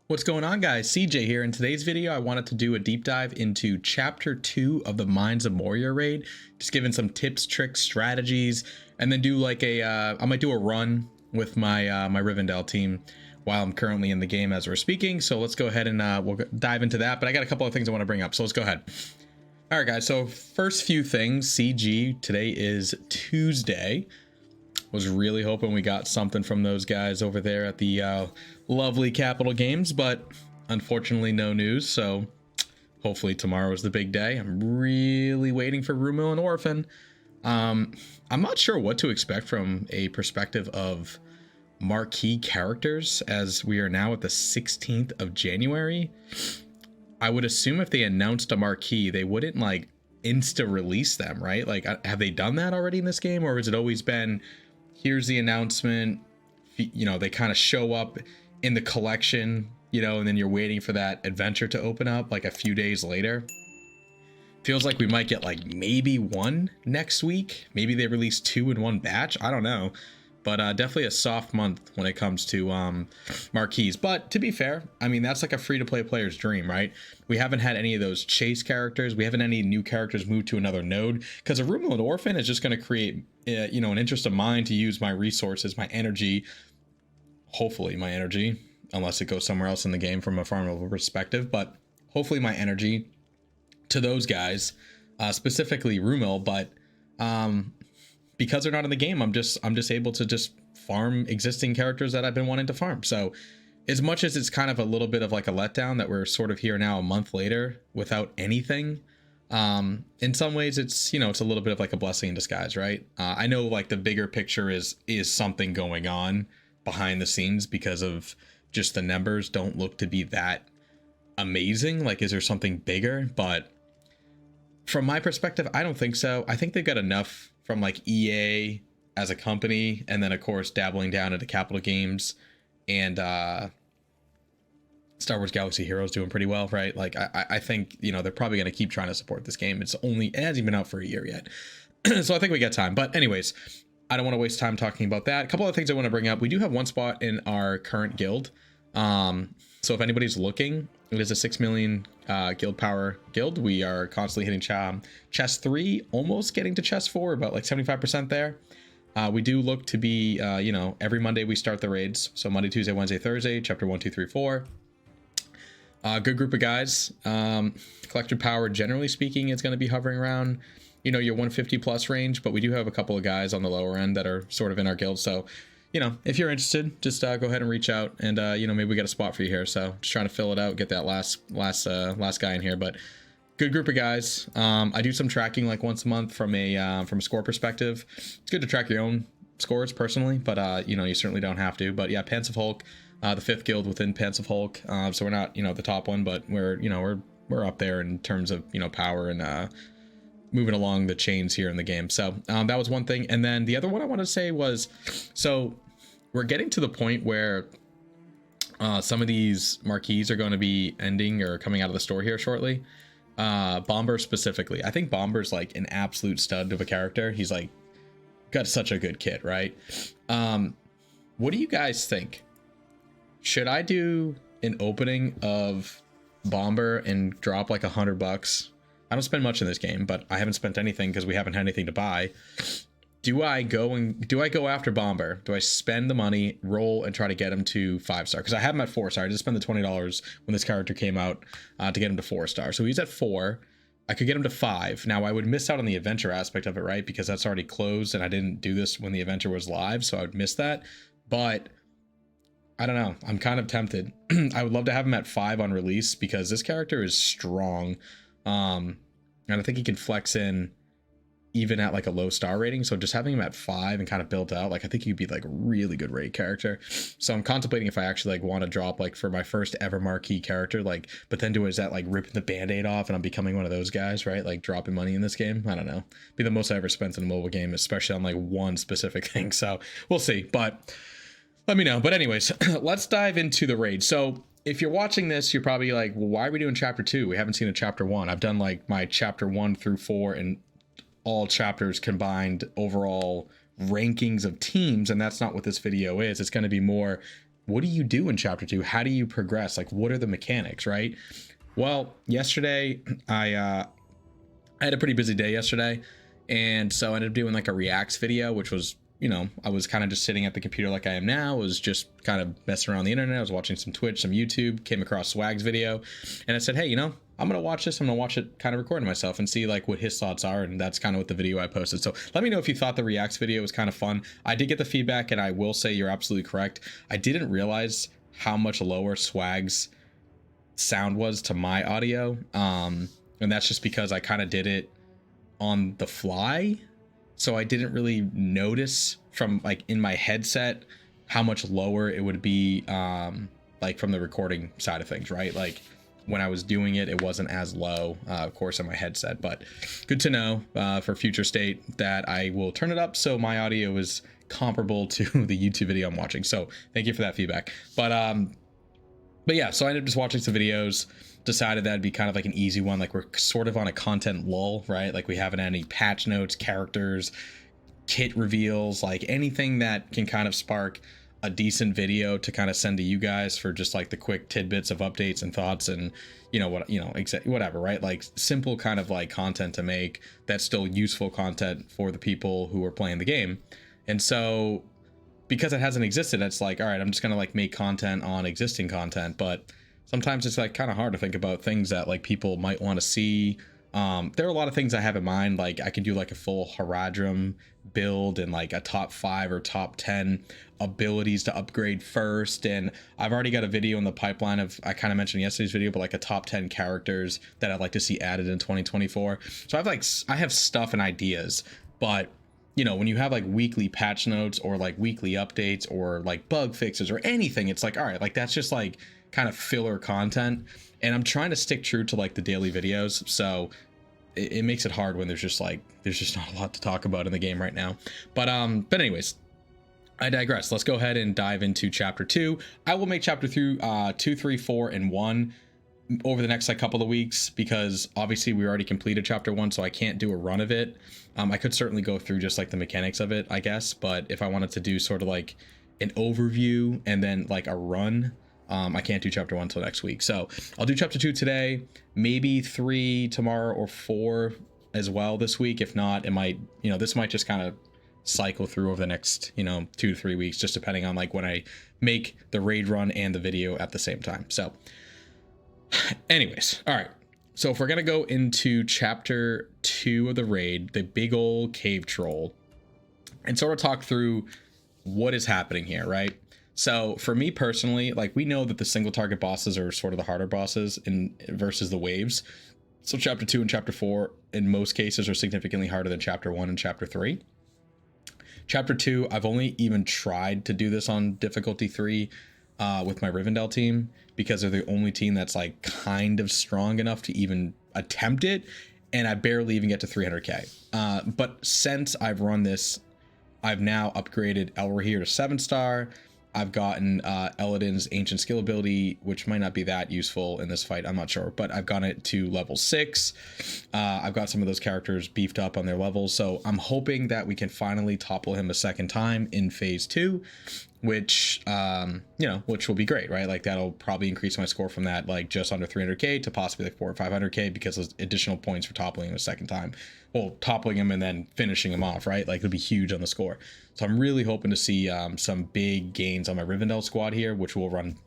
What's going on, guys? SeeJay here. In today's video, I wanted to do a deep dive into Chapter 2 of the Mines of Moria raid, just giving some tips, tricks, strategies, and then do like I might do a run with my my Rivendell team while I'm currently in the game as we're speaking. So let's go ahead and we'll dive into that. But I got a couple of things I want to bring up, so let's go ahead. All right, guys. So first few things, CG. Today is Tuesday. Was really hoping we got something from those guys over there at the lovely Capital Games, but unfortunately no news. So hopefully tomorrow is the big day. I'm really waiting for Rivendell and Orphan. I'm not sure what to expect from a perspective of marquee characters, as we are now at the 16th of January. I would assume if they announced a marquee, they wouldn't like insta release them, right? Like, have they done that already in this game, or has it always been, here's the announcement, you know, they kind of show up in the collection, you know, and then you're waiting for that adventure to open up like a few days later? Feels like we might get like maybe one next week. Maybe they release two in one batch. I don't know. But definitely a soft month when it comes to marquees. But to be fair, I mean, that's like a free-to-play player's dream, right? We haven't had any of those chase characters. We haven't any new characters move to another node, because a Rivendell and Orphan is just going to create, you know, an interest of mine to use my resources, my energy, hopefully my energy, unless it goes somewhere else in the game from a farmable perspective, but hopefully my energy to those guys, specifically Rivendell, but because they're not in the game, I'm just able to just farm existing characters that I've been wanting to farm. So as much as it's kind of a little bit of like a letdown that we're sort of here now a month later without anything, in some ways it's, you know, it's a little bit of like a blessing in disguise, right? I know like the bigger picture is something going on behind the scenes, because of just the numbers don't look to be that amazing. Like, is there something bigger? But from my perspective, I don't think so. I think they've got enough from like EA as a company, and then of course dabbling down into Capital Games, and Star Wars Galaxy Heroes doing pretty well, right? Like I think, you know, they're probably going to keep trying to support this game. It hasn't been out for a year yet. So I think we got time. But anyways, I don't want to waste time talking about that. A couple of things I want to bring up. We do have one spot in our current guild. So if anybody's looking, it is a 6 million guild power guild. We are constantly hitting chest 3, almost getting to chest 4, about like 75% there. We do look to be, you know, every Monday we start the raids. So Monday, Tuesday, Wednesday, Thursday, chapter 1, 2, 3, 4. Good group of guys. Collection power, generally speaking, is going to be hovering around, you know, your 150 plus range, but we do have a couple of guys on the lower end that are sort of in our guild. So, you know, if you're interested, just go ahead and reach out, and you know, maybe we got a spot for you here. So just trying to fill it out, get that last guy in here. But good group of guys. I do some tracking like once a month from a score perspective. It's good to track your own scores personally, but you know, you certainly don't have to. But yeah, Pants of Hulk, the 5th guild within Pants of Hulk. So we're not, you know, the top one, but we're, you know, we're up there in terms of, you know, power and moving along the chains here in the game. So that was one thing. And then the other one I want to say was, so we're getting to the point where some of these marquees are going to be ending or coming out of the store here shortly. Bomber specifically. I think Bomber's like an absolute stud of a character. He's like got such a good kit, right? What do you guys think? Should I do an opening of Bomber and drop like $100? I don't spend much in this game, but I haven't spent anything because we haven't had anything to buy. Do I go after Bomber? Do I spend the money, roll, and try to get him to 5-star? Because I have him at 4-star. I just spent the $20 when this character came out to get him to 4-star. So he's at 4. I could get him to 5. Now I would miss out on the adventure aspect of it, right? Because that's already closed, and I didn't do this when the adventure was live, so I would miss that. But I don't know. I'm kind of tempted. I would love to have him at 5 on release, because this character is strong. And I think he can flex in even at like a low star rating. So just having him at 5 and kind of built out, like, I think he'd be like a really good raid character. So I'm contemplating if I actually like want to drop like for my first ever marquee character, like, but then is that like ripping the band-aid off and I'm becoming one of those guys, right? Like dropping money in this game. I don't know. Be the most I ever spent in a mobile game, especially on like one specific thing. So we'll see, but let me know. But anyways, let's dive into the raid. So if you're watching this, you're probably like, well, why are we doing chapter 2? We haven't seen a chapter 1. I've done like my chapter 1 through 4 and all chapters combined overall rankings of teams, and that's not what this video is. It's going to be more what do you do in chapter 2? How do you progress? Like, what are the mechanics, right? Well, yesterday I had a pretty busy day yesterday, and so I ended up doing like a reacts video, which was, you know, I was kind of just sitting at the computer like I am now. I was just kind of messing around the internet. I was watching some Twitch, some YouTube, came across Swag's video, and I said, hey, you know, I'm gonna watch this. I'm gonna watch it kind of recording myself and see like what his thoughts are, and that's kind of what the video I posted. So let me know if you thought the reacts video was kind of fun. I did get the feedback, and I will say you're absolutely correct. I didn't realize how much lower Swag's sound was to my audio, and that's just because I kind of did it on the fly, so I didn't really notice from like in my headset how much lower it would be, like from the recording side of things, right? Like when I was doing it, it wasn't as low, of course, in my headset. But good to know for future state that I will turn it up so my audio is comparable to the YouTube video I'm watching. So thank you for that feedback. But yeah, so I ended up just watching some videos, decided that'd be kind of like an easy one. Like we're sort of on a content lull, right? Like we haven't had any patch notes, characters, kit reveals, like anything that can kind of spark a decent video to kind of send to you guys for just like the quick tidbits of updates and thoughts and, you know, what, you know, exactly whatever, right? Like simple kind of like content to make that's still useful content for the people who are playing the game. And so because it hasn't existed, it's like, all right, I'm just gonna like make content on existing content. But sometimes it's like kind of hard to think about things that like people might want to see. There are a lot of things I have in mind. Like I could do like a full Haradrim build and like a top 5 or top 10 abilities to upgrade first. And I've already got a video in the pipeline of, I kind of mentioned in yesterday's video, but like a top 10 characters that I'd like to see added in 2024. So I have stuff and ideas, but you know, when you have like weekly patch notes or like weekly updates or like bug fixes or anything, it's like, all right, like that's just like kind of filler content. And I'm trying to stick true to like the daily videos. So it makes it hard when there's just not a lot to talk about in the game right now. But anyways, I digress. Let's go ahead and dive into chapter 2. I will make chapter 2, 3, 4, and 1 over the next like couple of weeks, because obviously we already completed chapter 1, so I can't do a run of it. I could certainly go through just like the mechanics of it, I guess, but if I wanted to do sort of like an overview and then like a run, I can't do chapter 1 until next week. So I'll do chapter 2 today, maybe 3 tomorrow, or 4 as well this week. If not, it might, you know, this might just kind of cycle through over the next, you know, 2 to 3 weeks, just depending on like when I make the raid run and the video at the same time. So anyways, all right. So if we're gonna go into chapter 2 of the raid, the big old cave troll, and sort of talk through what is happening here, right? So for me personally, like we know that the single target bosses are sort of the harder bosses in versus the waves. So chapter 2 and chapter 4 in most cases are significantly harder than chapter 1 and chapter 3. Chapter 2, I've only even tried to do this on difficulty 3 with my Rivendell team, because they're the only team that's like kind of strong enough to even attempt it, and I barely even get to 300k. But since I've run this, I've now upgraded Elrahir to 7-star. I've gotten Elodin's ancient skill ability, which might not be that useful in this fight, I'm not sure, but I've gotten it to level 6. I've got some of those characters beefed up on their levels, so I'm hoping that we can finally topple him a second time in phase 2, which you know, which will be great, right? Like that'll probably increase my score from that like just under 300k to possibly like 400 or 500k, because of additional points for toppling him a second time. Well, toppling him and then finishing him off, right? Like it'll be huge on the score. So I'm really hoping to see some big gains on my Rivendell squad here, which will run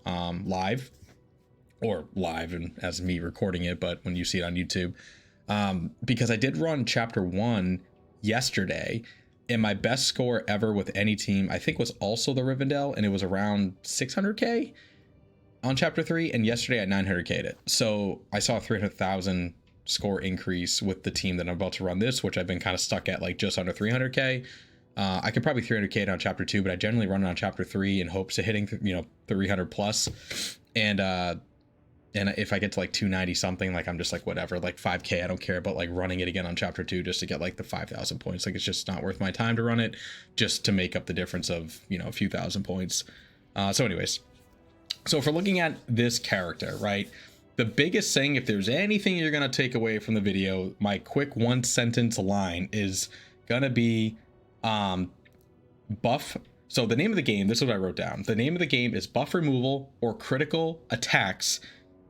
live and as me recording it, but when you see it on YouTube, because I did run chapter 1 yesterday, and my best score ever with any team, I think, was also the Rivendell, and it was around 600k on chapter 3, and yesterday I 900k'd it. So I saw a 300,000 score increase with the team that I'm about to run this, which I've been kind of stuck at like just under 300k. I could probably 300k it on chapter 2, but I generally run it on chapter 3 in hopes of hitting, you know, 300 plus. And if I get to like 290 something, like I'm just like, whatever, like 5k, I don't care about like running it again on chapter 2 just to get like the 5,000 points. Like it's just not worth my time to run it just to make up the difference of, you know, a few thousand points. So anyways, so if we're looking at this character, right, the biggest thing, if there's anything you're going to take away from the video, my quick 1 sentence line is going to be buff. So the name of the game, this is what I wrote down. The name of the game is buff removal or critical attacks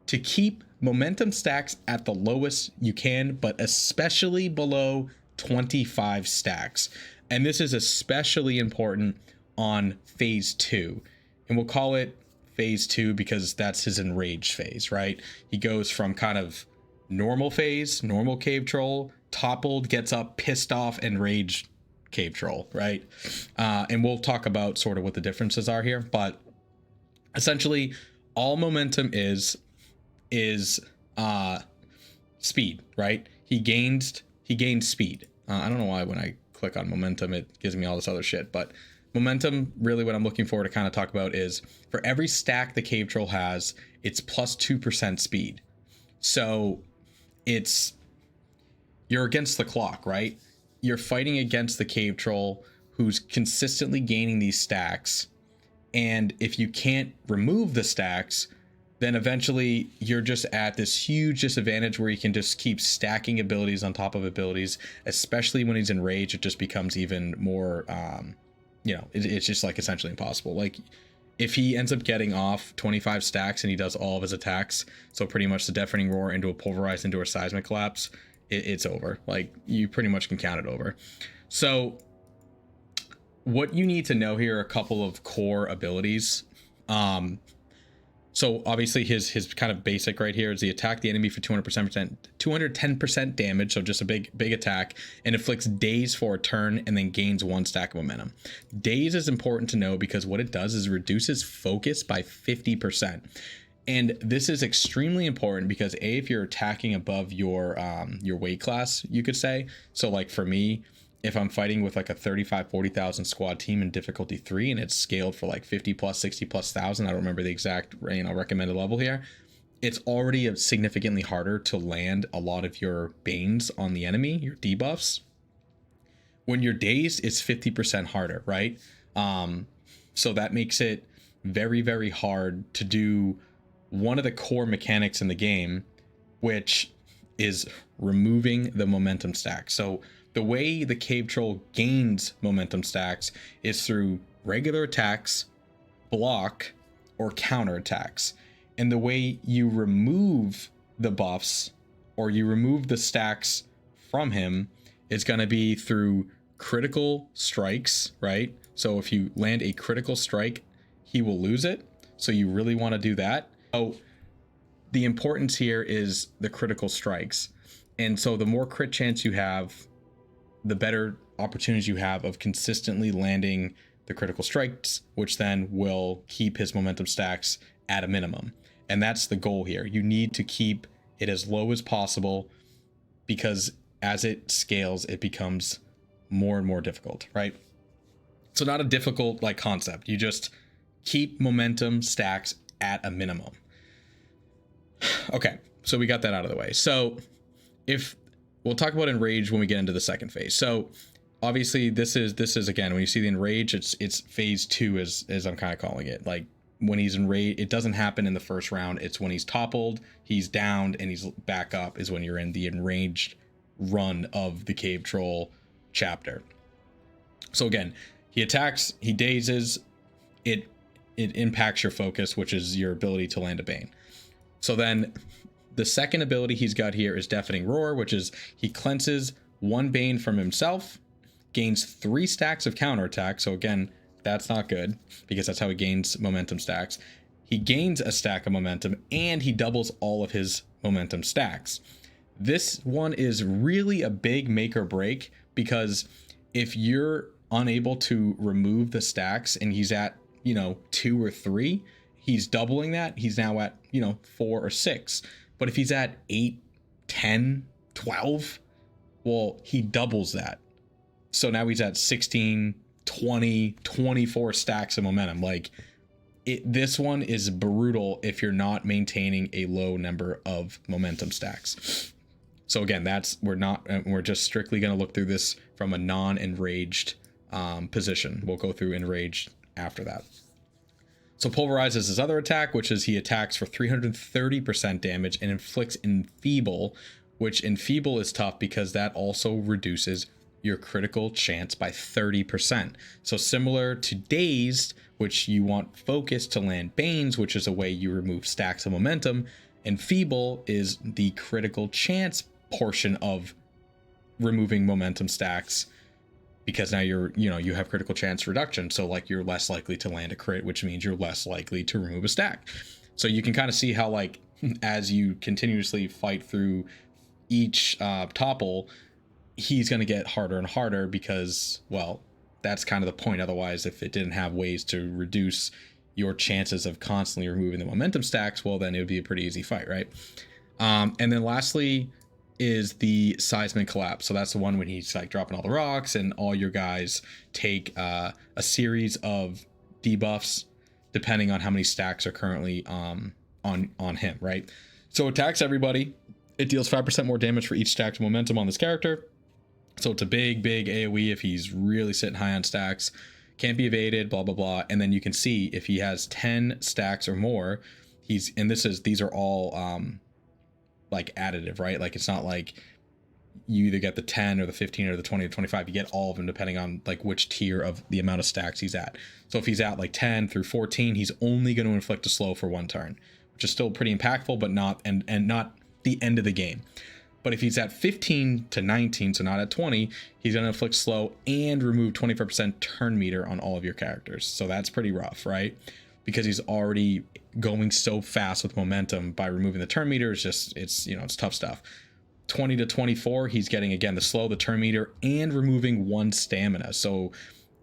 to keep momentum stacks at the lowest you can, but especially below 25 stacks. And this is especially important on phase 2. And we'll call it phase 2 because that's his enraged phase, right? He goes from kind of normal phase, normal cave troll, toppled, gets up, pissed off, enraged cave troll, right? And we'll talk about sort of what the differences are here, but essentially all momentum is speed, right? He gains speed. I don't know why when I click on momentum it gives me all this other shit, but momentum, really what I'm looking for to kind of talk about is for every stack the cave troll has, it's plus 2% speed. So you're against the clock, right? You're fighting against the cave troll who's consistently gaining these stacks. And if you can't remove the stacks, then eventually you're just at this huge disadvantage where you can just keep stacking abilities on top of abilities, especially when he's enraged. It just becomes even more, it's just like essentially impossible. Like if he ends up getting off 25 stacks and he does all of his attacks, so pretty much the deafening roar into a pulverize into a seismic collapse, it's over. Like you pretty much can count it over. So what you need to know here are a couple of core abilities. So obviously his kind of basic right here is the attack the enemy for 210% damage, so just a big attack, and inflicts daze for a turn and then gains 1 stack of momentum. Daze is important to know because what it does is reduces focus by 50%. And this is extremely important because if you're attacking above your weight class, you could say. So like for me, if I'm fighting with like a 40,000 squad team in difficulty 3 and it's scaled for like 50 plus, 60 plus thousand, I don't remember the exact recommended level here, it's already significantly harder to land a lot of your banes on the enemy, your debuffs. When you're dazed, it's 50% harder, right? So that makes it very, very hard to do one of the core mechanics in the game, which is removing the momentum stack. So the way the cave troll gains momentum stacks is through regular attacks, block, or counter attacks. And the way you remove the buffs or you remove the stacks from him is going to be through critical strikes, right? So if you land a critical strike, he will lose it. So you really want to do that. So the importance here is the critical strikes. And so the more crit chance you have, the better opportunities you have of consistently landing the critical strikes, which then will keep his momentum stacks at a minimum. And that's the goal here. You need to keep it as low as possible because as it scales, it becomes more and more difficult, right? So not a difficult like concept. You just keep momentum stacks at a minimum. Okay, so we got that out of the way. So if we'll talk about Enraged when we get into the second phase. So obviously this is again, when you see the Enraged, it's phase 2 as I'm kind of calling it. Like when he's enraged, it doesn't happen in the first round. It's when he's toppled, he's downed, and he's back up is when you're in the Enraged run of the Cave Troll chapter. So again, he attacks, he dazes, it impacts your focus, which is your ability to land a Bane. So then the second ability he's got here is Deafening Roar, which is he cleanses 1 Bane from himself, gains 3 stacks of counterattack. So again, that's not good because that's how he gains momentum stacks. He gains a stack of momentum and he doubles all of his momentum stacks. This one is really a big make or break because if you're unable to remove the stacks and he's at, 2 or 3, he's doubling that. He's now at, 4 or 6. But if he's at 8, 10, 12, well, he doubles that. So now he's at 16, 20, 24 stacks of momentum. Like this one is brutal if you're not maintaining a low number of momentum stacks. So again, we're just strictly going to look through this from a non-enraged position. We'll go through enraged after that. So Pulverize is his other attack, which is he attacks for 330% damage and inflicts Enfeeble, which Enfeeble is tough because that also reduces your critical chance by 30%. So similar to Dazed, which you want Focus to land Banes, which is a way you remove stacks of momentum, and Feeble is the critical chance portion of removing momentum stacks, because now you have critical chance reduction. So like you're less likely to land a crit, which means you're less likely to remove a stack. So you can kind of see how, like, as you continuously fight through each topple, he's going to get harder and harder, because, well, that's kind of the point. Otherwise, if it didn't have ways to reduce your chances of constantly removing the momentum stacks, well, then it would be a pretty easy fight, right? And then lastly is the seismic collapse. So that's the one when he's like dropping all the rocks and all your guys take a series of debuffs depending on how many stacks are currently on him, right? So it attacks everybody. It deals 5% more damage for each stacked momentum on this character. So it's a big AoE if he's really sitting high on stacks. Can't be evaded, blah, blah, blah. And then you can see if he has 10 stacks or more, these are all like additive, right? Like it's not like you either get the 10 or the 15 or the 20 or 25. You get all of them depending on like which tier of the amount of stacks he's at. So if he's at like 10 through 14, he's only going to inflict a slow for 1 turn, which is still pretty impactful, but not and not the end of the game. But if he's at 15 to 19, so not at 20, he's going to inflict slow and remove 25% turn meter on all of your characters. So that's pretty rough, right? Because he's already going so fast with momentum. By removing the turn meter, it's tough stuff. 20 to 24, he's getting, again, the slow, the turn meter, and removing 1 stamina. So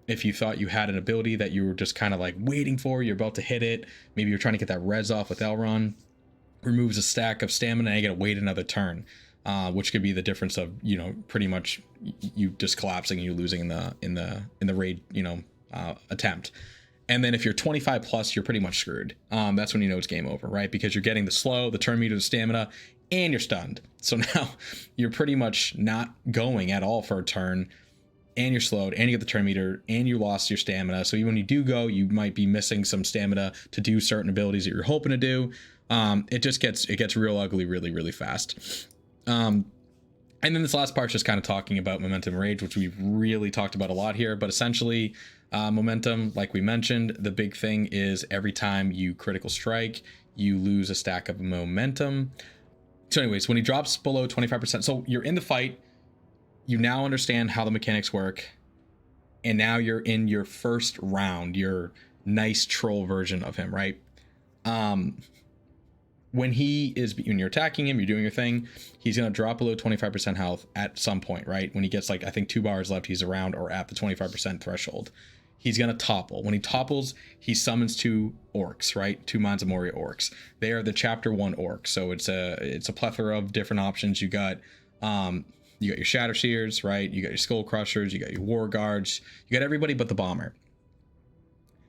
if you thought you had an ability that you were just kind of like waiting for, you're about to hit it, maybe you're trying to get that res off with Elrond, removes a stack of stamina, and you gotta wait another turn. Which could be the difference of, pretty much you just collapsing and you losing in the raid, attempt. And then if you're 25 plus, you're pretty much screwed. That's when you know it's game over, right? Because you're getting the slow, the turn meter, the stamina, and you're stunned. So now you're pretty much not going at all for a turn, and you're slowed, and you get the turn meter, and you lost your stamina. So even when you do go, you might be missing some stamina to do certain abilities that you're hoping to do. It gets real ugly really, really fast. And then this last part's just kind of talking about momentum rage, which we've really talked about a lot here. But essentially, momentum, like we mentioned, the big thing is every time you critical strike, you lose a stack of momentum. So anyways, when he drops below 25%, so you're in the fight, you now understand how the mechanics work, and now you're in your first round, your nice troll version of him, right? When you're attacking him, you're doing your thing, he's going to drop below 25% health at some point, right? When he gets like, I think 2 bars left, he's around or at the 25% threshold. He's going to topple. When he topples, he summons 2 orcs, right? 2 Minds of Moria orcs. They are the chapter 1 orcs. So it's a plethora of different options. You got your Shadow Seers, right? You got your Skull Crushers, you got your War Guards, you got everybody but the Bomber.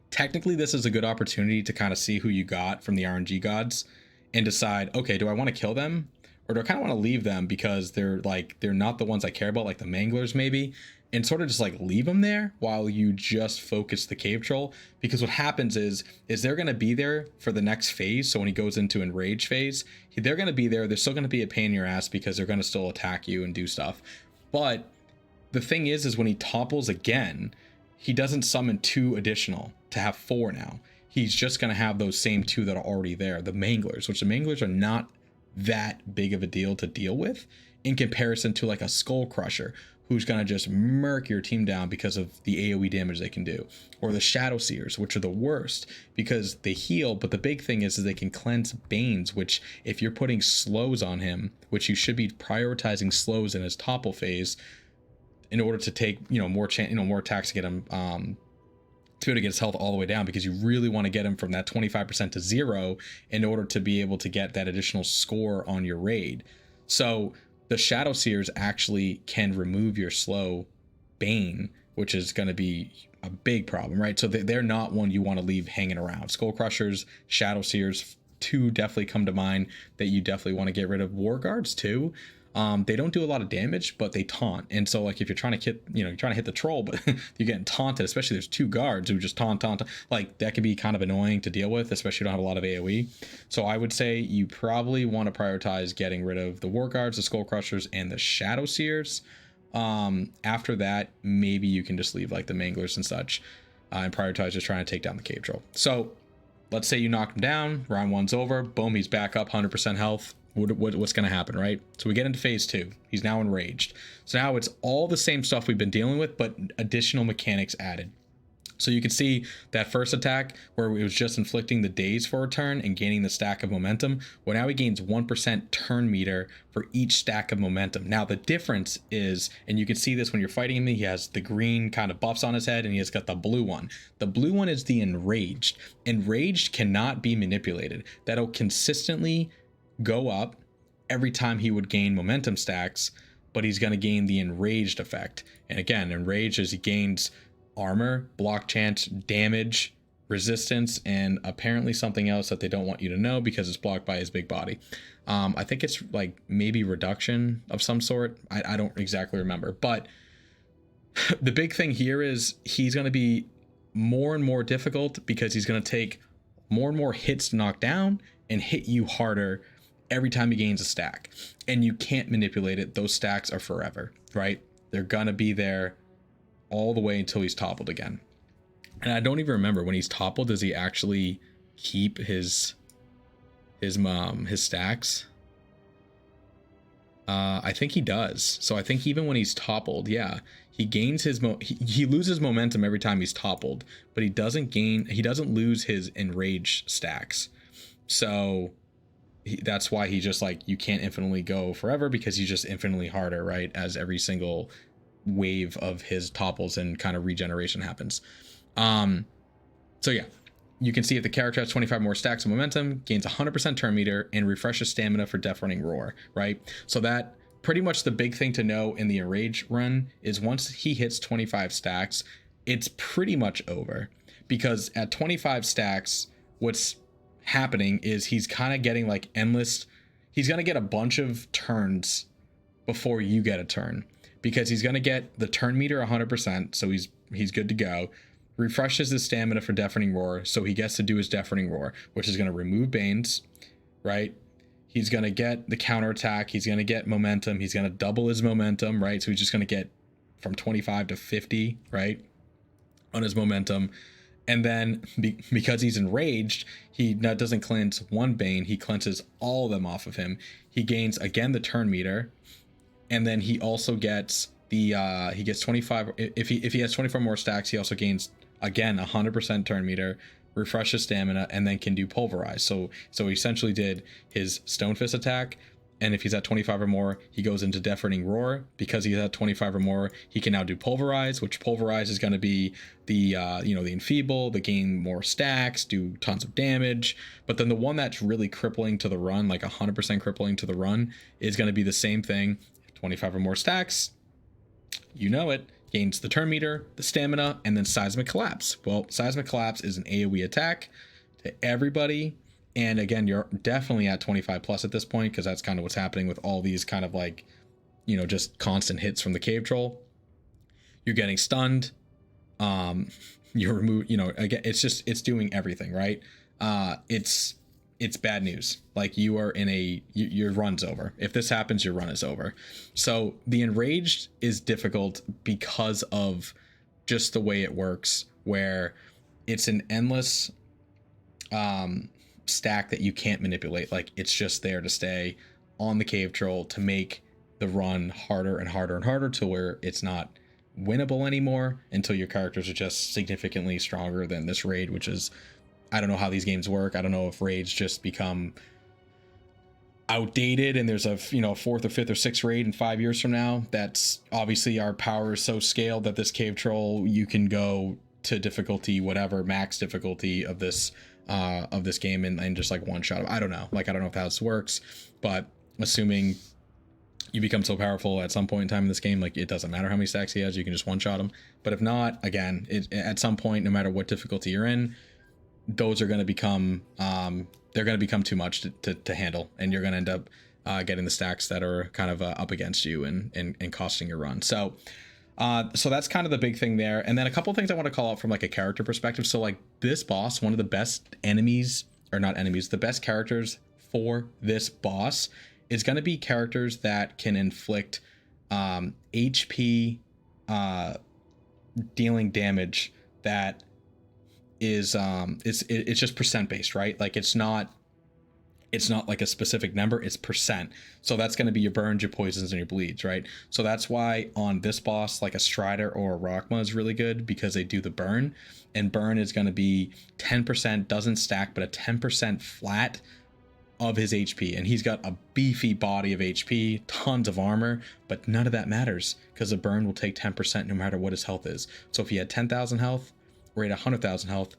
Technically, this is a good opportunity to kind of see who you got from the RNG gods and decide, okay, do I want to kill them, or do I kind of want to leave them because they're not the ones I care about, like the Manglers maybe, and sort of just like leave them there while you just focus the Cave Troll. Because what happens is they're going to be there for the next phase. So when he goes into Enraged phase, they're going to be there. They're still going to be a pain in your ass because they're going to still attack you and do stuff. But the thing is when he topples again, he doesn't summon 2 additional to have 4 now. He's just going to have those same 2 that are already there, the Manglers, which the Manglers are not that big of a deal to deal with in comparison to like a Skull Crusher, who's going to just murk your team down because of the AoE damage they can do, or the Shadow Seers, which are the worst because they heal. But the big thing is they can cleanse Banes, which if you're putting slows on him, which you should be prioritizing slows in his topple phase in order to take more attacks to get him to be able to get his health all the way down, because you really want to get him from that 25% to 0 in order to be able to get that additional score on your raid. So the Shadow Seers actually can remove your slow Bane, which is going to be a big problem, right? So they're not one you want to leave hanging around. Skull Crushers, Shadow Seers, 2 definitely come to mind that you definitely want to get rid of. War Guards too. They don't do a lot of damage, but they taunt. And so like if you're trying to hit, you're trying to hit the troll, but you're getting taunted, especially there's 2 guards who just taunt, like that could be kind of annoying to deal with, especially if you don't have a lot of AoE. So I would say you probably want to prioritize getting rid of the War Guards, the Skull Crushers, and the Shadow Seers. After that, maybe you can just leave like the manglers and such, and prioritize just trying to take down the cave troll. So let's say you knock him down, round 1's over, boom, he's back up 100% health. What's going to happen, right? So we get into phase 2. He's now enraged. So now it's all the same stuff we've been dealing with, but additional mechanics added. So you can see that first attack where it was just inflicting the daze for a turn and gaining the stack of momentum. Well, now he gains 1% turn meter for each stack of momentum. Now the difference is, and you can see this when you're fighting him, he has the green kind of buffs on his head and he has got the blue one. The blue one is the enraged. Enraged cannot be manipulated. That'll consistently go up every time he would gain momentum stacks, but he's going to gain the enraged effect. And again, enraged is he gains armor, block chance, damage, resistance, and apparently something else that they don't want you to know because it's blocked by his big body. I think it's like maybe reduction of some sort. I don't exactly remember, but the big thing here is he's going to be more and more difficult because he's going to take more and more hits to knock down and hit you harder every time he gains a stack, and you can't manipulate it. Those stacks are forever, right? They're gonna be there all the way until he's toppled again. And I don't even remember, when he's toppled, does he actually keep his stacks? I think he does. So I think even when he's toppled, yeah, he gains his he loses momentum every time he's toppled, but he doesn't lose his enraged stacks. So that's why he just like, you can't infinitely go forever because he's just infinitely harder, right? As every single wave of his topples and kind of regeneration happens. So yeah, you can see if the character has 25 more stacks of momentum, gains 100% turn meter, and refreshes stamina for Death Running Roar, right? So that pretty much the big thing to know in the Enraged run is once he hits 25 stacks, it's pretty much over, because at 25 stacks, what's happening is he's kind of getting like endless, he's going to get a bunch of turns before you get a turn, because he's going to get the turn meter 100%, so he's good to go. Refreshes his stamina for Deafening Roar, so he gets to do his Deafening Roar, which is going to remove Banes, right? He's going to get the counterattack, he's going to get momentum, he's going to double his momentum, right? So he's just going to get from 25 to 50, right, on his momentum. And then because he's enraged, he now doesn't cleanse one Bane, he cleanses all of them off of him. He gains again the turn meter, and then he also gets the he gets 25. If he has 24 more stacks, he also gains again 100% turn meter, refreshes stamina, and then can do pulverize. So he essentially did his Stone Fist attack, and if he's at 25 or more, he goes into Deafening Roar. Because he's at 25 or more, he can now do pulverize, which pulverize is going to be the the enfeeble, the gain more stacks, do tons of damage. But then the one that's really crippling to the run, like 100% crippling to the run, is going to be the same thing. 25 or more stacks, you know it, gains the turn meter, the stamina, and then Seismic Collapse. Well, Seismic Collapse is an AoE attack to everybody. And again, you're definitely at 25 plus at this point, because that's kind of what's happening with all these kind of like, just constant hits from the cave troll. You're getting stunned. You're removed, again, it's doing everything, right? It's bad news. Like, you are in your run's over. If this happens, your run is over. So the Enraged is difficult because of just the way it works, where it's an endless stack that you can't manipulate. Like, it's just there to stay on the cave troll to make the run harder and harder and harder, to where it's not winnable anymore until your characters are just significantly stronger than this raid, which is, I don't know how these games work. I don't know if raids just become outdated and there's a fourth or fifth or sixth raid in 5 years from now. That's obviously, our power is so scaled that this cave troll, you can go to difficulty, whatever max difficulty of this game, and just like one shot. I don't know. Like, I don't know if how this works, but assuming you become so powerful at some point in time in this game, like, it doesn't matter how many stacks he has, you can just one shot him. But if not, again, at some point, no matter what difficulty you're in, those are going to become they're going to become too much to handle, and you're going to end up getting the stacks that are kind of up against you and costing your run. So that's kind of the big thing there. And then a couple of things I want to call out from like a character perspective. So like, this boss, one of the best enemies, or not enemies, the best characters for this boss is going to be characters that can inflict HP dealing damage that is it's just percent based, right? Like it's not like a specific number, it's percent. So that's going to be your burns, your poisons, and your bleeds, right? So that's why on this boss, like a Strider or a Rockma is really good, because they do the burn, and burn is going to be 10%, doesn't stack, but a 10% flat of his HP. And he's got a beefy body of HP, tons of armor, but none of that matters because the burn will take 10% no matter what his health is. So if he had 10,000 health, or he had 100,000 health,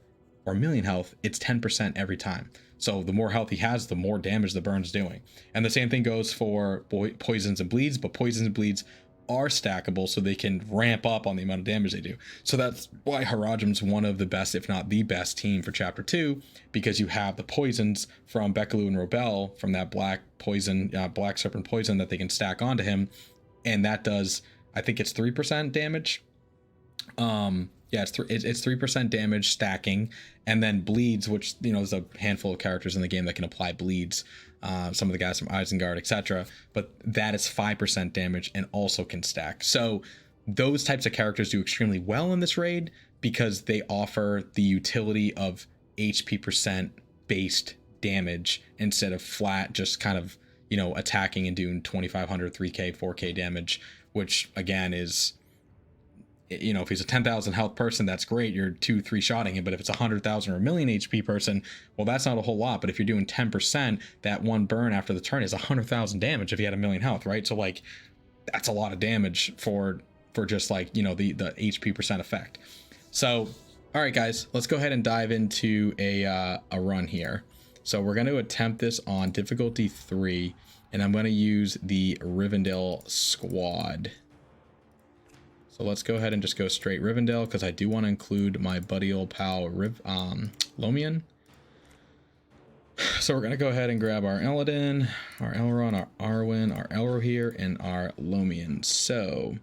or a million health, it's 10% every time. So the more health he has, the more damage the burn's doing. And the same thing goes for poisons and bleeds, but poisons and bleeds are stackable, so they can ramp up on the amount of damage they do. So that's why Harajim's one of the best, if not the best team for Chapter 2, because you have the poisons from Bekalu and Robel, from that black poison, black serpent poison that they can stack onto him. And that does, I think it's 3% damage. Yeah, it's 3% damage stacking, and then bleeds, which, you know, there's a handful of characters in the game that can apply bleeds. Some of the guys from Isengard, etc. But that is 5% damage and also can stack. So those types of characters do extremely well in this raid because they offer the utility of HP percent based damage instead of flat, just kind of, you know, attacking and doing 2,500, 3K, 4K damage, which again is, you know, if he's a 10,000 health person, that's great. You're 2-3 shotting him. But if it's a 100,000 or a million HP person, well, that's not a whole lot. But if you're doing 10%, that one burn after the turn is 100,000 damage if he had a million health, right? So like, that's a lot of damage for just like, you know, the HP percent effect. So, all right, guys, let's go ahead and dive into a run here. So we're going to attempt this on difficulty 3, and I'm going to use the Rivendell squad. So let's go ahead and just go straight Rivendell, because I do want to include my buddy old pal Lomian. So we're going to go ahead and grab our Eladin, our Elrond, our Arwen, our Elrohir, and our Lomian. So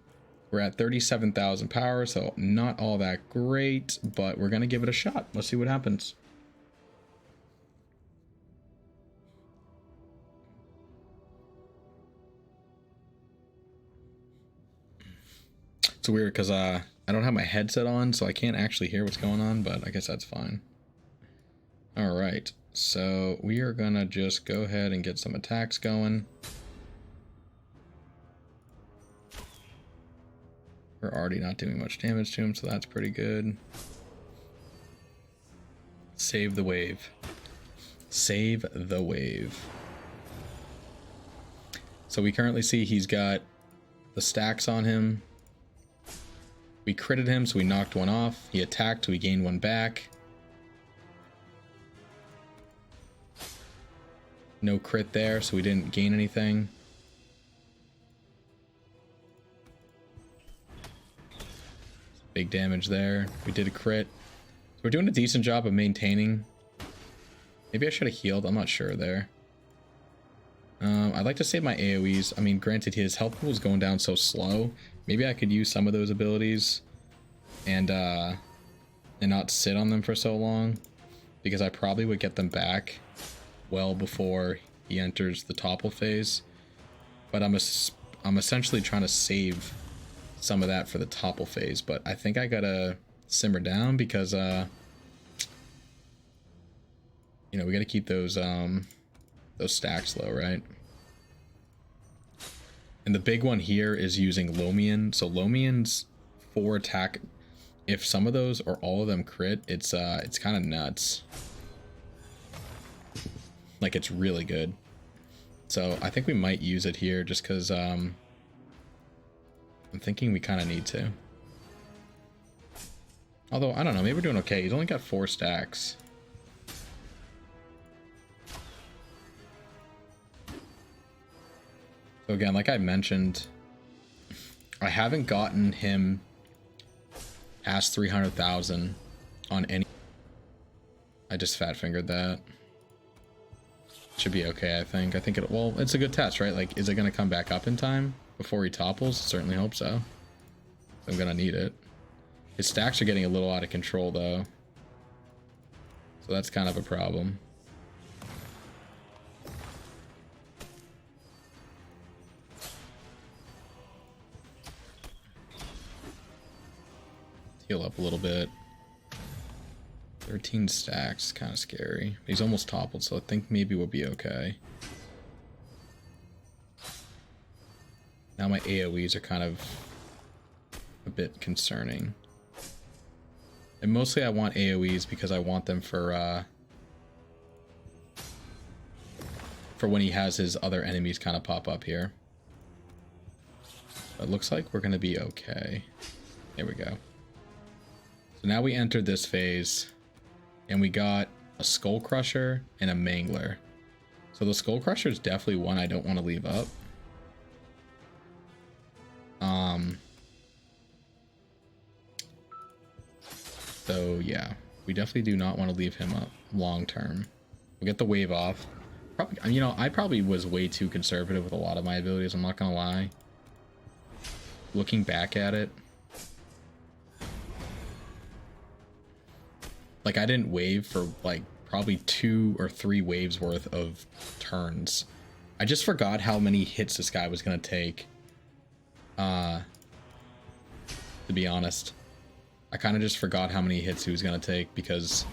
we're at 37,000 power, so not all that great, but we're going to give it a shot. Let's see what happens. It's weird because I don't have my headset on, so I can't actually hear what's going on, but I guess that's fine. All right, so we are gonna just go ahead and get some attacks going. We're already not doing much damage to him, so that's pretty good. Save the wave. Save the wave. So we currently see he's got the stacks on him. We critted him, so we knocked one off. He attacked, so we gained one back. No crit there, so we didn't gain anything. Big damage there. We did a crit. So we're doing a decent job of maintaining. Maybe I should have healed. I'm not sure there. I'd like to save my AoEs. I mean, granted, his health pool is going down so slow. Maybe I could use some of those abilities and not sit on them for so long, because I probably would get them back well before he enters the topple phase. But I'm essentially trying to save some of that for the topple phase. But I think I gotta simmer down because you know, we gotta keep those stacks low, right? And the big one here is using Lomian. So Lomian's 4 attack, if some of those or all of them crit, it's kind of nuts. Like, it's really good. So I think we might use it here just because I'm thinking we kind of need to. Although, I don't know, maybe we're doing okay. He's only got 4 stacks. So again, like I mentioned, I haven't gotten him past 300,000 on any. I just fat fingered that. Should be okay, I think. I think it. Well, it's a good test, right? Like, is it going to come back up in time before he topples? Certainly hope so. I'm going to need it. His stacks are getting a little out of control, though. So that's kind of a problem. heal up a little bit. 13 stacks, kind of scary. He's almost toppled, so I think maybe we'll be okay. Now my AoEs are kind of a bit concerning. And mostly I want AoEs because I want them for when he has his other enemies kind of pop up here. It looks like we're going to be okay. There we go. So now we entered this phase, and we got a Skull Crusher and a Mangler. So the Skull Crusher is definitely one I don't want to leave up. So yeah, we definitely do not want to leave him up long term. We'll get the wave off. Probably, you know, I probably was way too conservative with a lot of my abilities, I'm not gonna lie. Looking back at it, like I didn't wave for like probably 2 or 3 waves worth of turns. I just forgot how many hits this guy was gonna take. To be honest, I kind of just forgot how many hits he was gonna take because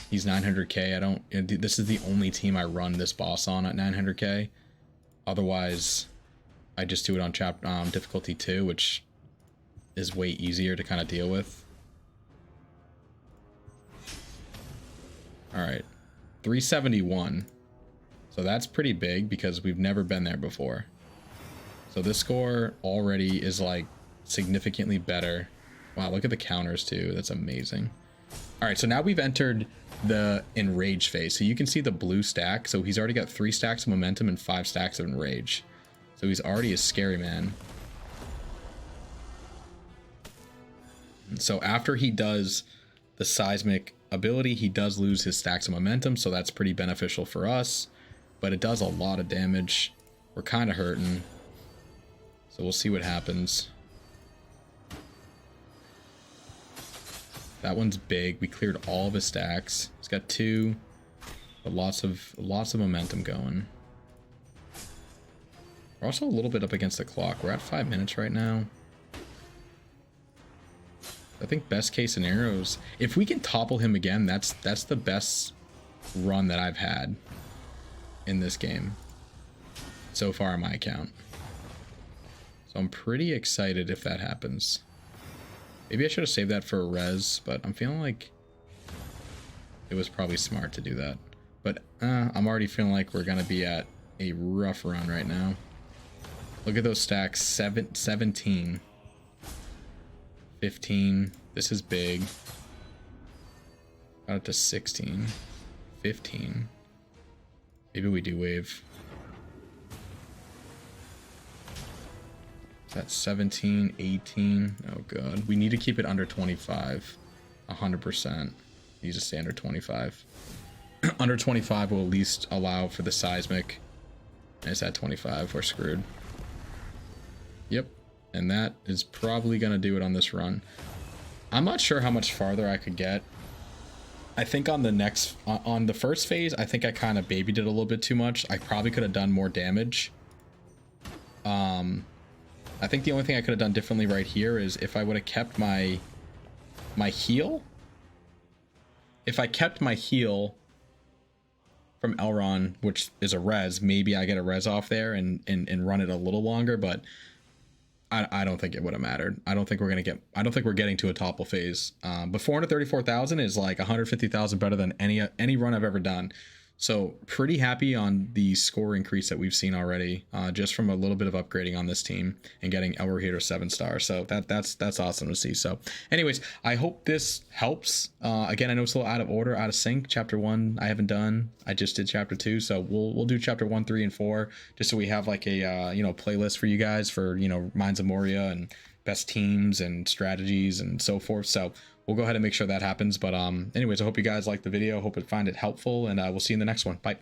he's 900k. This is the only team I run this boss on at 900k. Otherwise, I just do it on difficulty 2, which is way easier to kind of deal with. All right, 371. So that's pretty big because we've never been there before. So this score already is like significantly better. Wow, look at the counters too. That's amazing. All right, so now we've entered the Enraged phase. So you can see the blue stack. So he's already got 3 stacks of momentum and 5 stacks of Enrage. So he's already a scary man. And so after he does the seismic ability, he does lose his stacks of momentum. So that's pretty beneficial for us. But it does a lot of damage. We're kind of hurting. So we'll see what happens. That one's big. We cleared all of his stacks. He's got 2, but lots of momentum going. We're also a little bit up against the clock. We're at 5 minutes right now. I think best case scenarios, if we can topple him again, that's the best run that I've had in this game so far on my account. So I'm pretty excited if that happens. Maybe I should have saved that for a res, but I'm feeling like it was probably smart to do that. But I'm already feeling like we're going to be at a rough run right now. Look at those stacks. 17. 15. This is big. Got it to 16. 15. Maybe we do wave. That's 17, 18. Oh god. We need to keep it under 25. 100%. Needs to stay under 25. Under 25 will at least allow for the seismic. And it's at 25. We're screwed. Yep. And that is probably going to do it on this run. I'm not sure how much farther I could get. I think on the first phase, I think I kind of babied it a little bit too much. I probably could have done more damage. I think the only thing I could have done differently right here is if I would have kept my heal. If I kept my heal from Elrond, which is a res, maybe I get a res off there and run it a little longer, but I don't think it would have mattered. I don't think we're getting to a topple phase. But 434,000 is like 150,000 better than any run I've ever done. So pretty happy on the score increase that we've seen already, just from a little bit of upgrading on this team and getting Elrond to 7-star. So that's awesome to see. So anyways, I hope this helps. Again, I know it's a little out of order, out of sync. Chapter 1 I haven't done. I just did chapter 2. So we'll do chapter 1, 3, and 4 just so we have like a playlist for you guys for Mines of Moria and best teams and strategies and so forth. So we'll go ahead and make sure that happens. But anyways, I hope you guys liked the video. Hope you find it helpful, and we'll see you in the next one. Bye.